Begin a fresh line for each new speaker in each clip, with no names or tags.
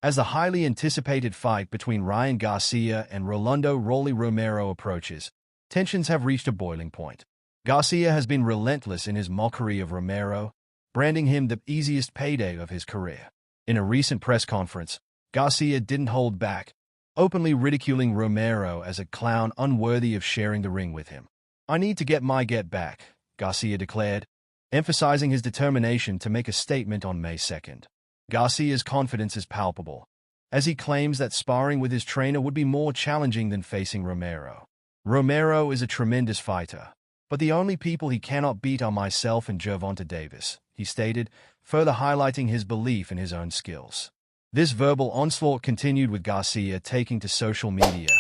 As the highly anticipated fight between Ryan Garcia and Rolando "Rolly" Romero approaches, tensions have reached a boiling point. Garcia has been relentless in his mockery of Romero, branding him the easiest payday of his career. In a recent press conference, Garcia didn't hold back, openly ridiculing Romero as a clown unworthy of sharing the ring with him. "I need to get my get back," Garcia declared, emphasizing his determination to make a statement on May 2nd. Garcia's confidence is palpable, as he claims that sparring with his trainer would be more challenging than facing Romero. "Romero is a tremendous fighter, but the only people he cannot beat are myself and Gervonta Davis," he stated, further highlighting his belief in his own skills. This verbal onslaught continued with Garcia taking to social media,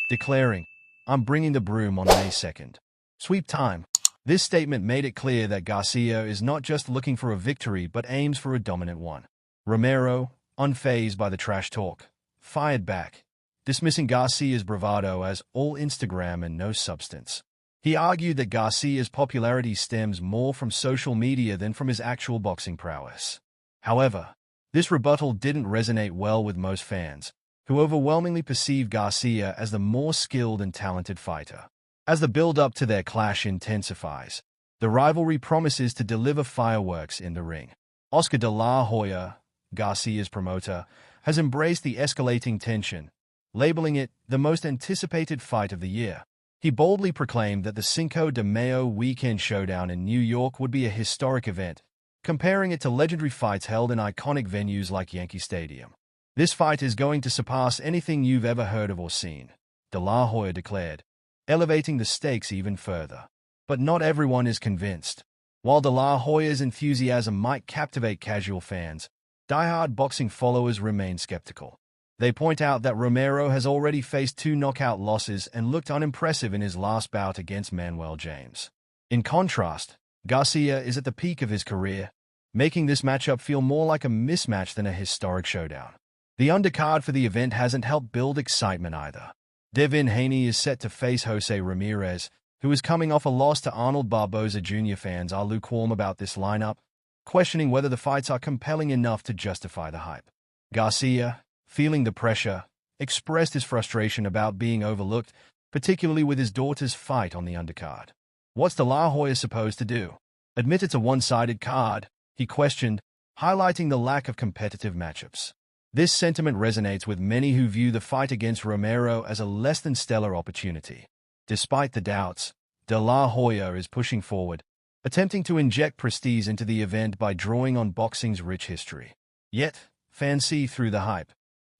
declaring, "I'm bringing the broom on May 2nd. Sweep time." This statement made it clear that Garcia is not just looking for a victory but aims for a dominant one. Romero, unfazed by the trash talk, fired back, dismissing Garcia's bravado as all Instagram and no substance. He argued that Garcia's popularity stems more from social media than from his actual boxing prowess. However, this rebuttal didn't resonate well with most fans, who overwhelmingly perceived Garcia as the more skilled and talented fighter. As the build-up to their clash intensifies, the rivalry promises to deliver fireworks in the ring. Oscar de la Hoya, Garcia's promoter, has embraced the escalating tension, labeling it the most anticipated fight of the year. He boldly proclaimed that the Cinco de Mayo weekend showdown in New York would be a historic event, comparing it to legendary fights held in iconic venues like Yankee Stadium. "This fight is going to surpass anything you've ever heard of or seen," de la Hoya declared, elevating the stakes even further. But not everyone is convinced. While de la Hoya's enthusiasm might captivate casual fans, die-hard boxing followers remain skeptical. They point out that Romero has already faced 2 knockout losses and looked unimpressive in his last bout against Manuel James. In contrast, Garcia is at the peak of his career, making this matchup feel more like a mismatch than a historic showdown. The undercard for the event hasn't helped build excitement either. Devin Haney is set to face Jose Ramirez, who is coming off a loss to Arnold Barboza Jr. Fans are lukewarm about this lineup, questioning whether the fights are compelling enough to justify the hype. Garcia, feeling the pressure, expressed his frustration about being overlooked, particularly with his daughter's fight on the undercard. "What's de la Hoya supposed to do? Admit it's a one-sided card?" he questioned, highlighting the lack of competitive matchups. This sentiment resonates with many who view the fight against Romero as a less-than-stellar opportunity. Despite the doubts, de la Hoya is pushing forward, attempting to inject prestige into the event by drawing on boxing's rich history. Yet, fans see through the hype.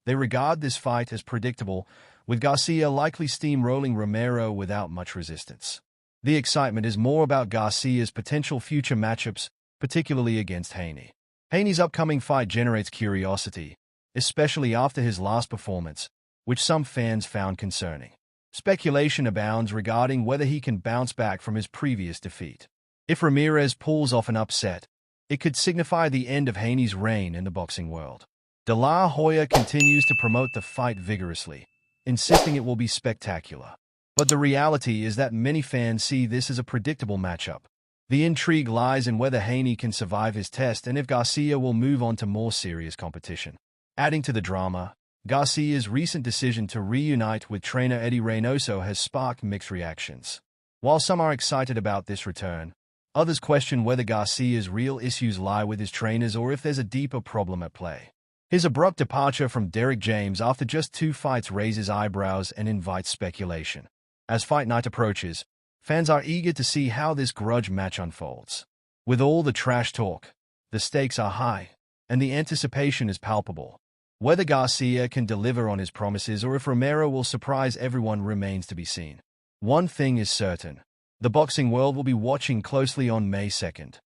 They regard this fight as predictable, with Garcia likely steamrolling Romero without much resistance. The excitement is more about Garcia's potential future matchups, particularly against Haney. Haney's upcoming fight generates curiosity, especially after his last performance, which some fans found concerning. Speculation abounds regarding whether he can bounce back from his previous defeat. If Ramirez pulls off an upset, it could signify the end of Haney's reign in the boxing world. De la Hoya continues to promote the fight vigorously, insisting it will be spectacular. But the reality is that many fans see this as a predictable matchup. The intrigue lies in whether Haney can survive his test and if Garcia will move on to more serious competition. Adding to the drama, Garcia's recent decision to reunite with trainer Eddie Reynoso has sparked mixed reactions. While some are excited about this return, others question whether Garcia's real issues lie with his trainers or if there's a deeper problem at play. His abrupt departure from Derrick James after just 2 fights raises eyebrows and invites speculation. As fight night approaches, fans are eager to see how this grudge match unfolds. With all the trash talk, the stakes are high, and the anticipation is palpable. Whether Garcia can deliver on his promises or if Romero will surprise everyone remains to be seen. One thing is certain: the boxing world will be watching closely on May 2nd.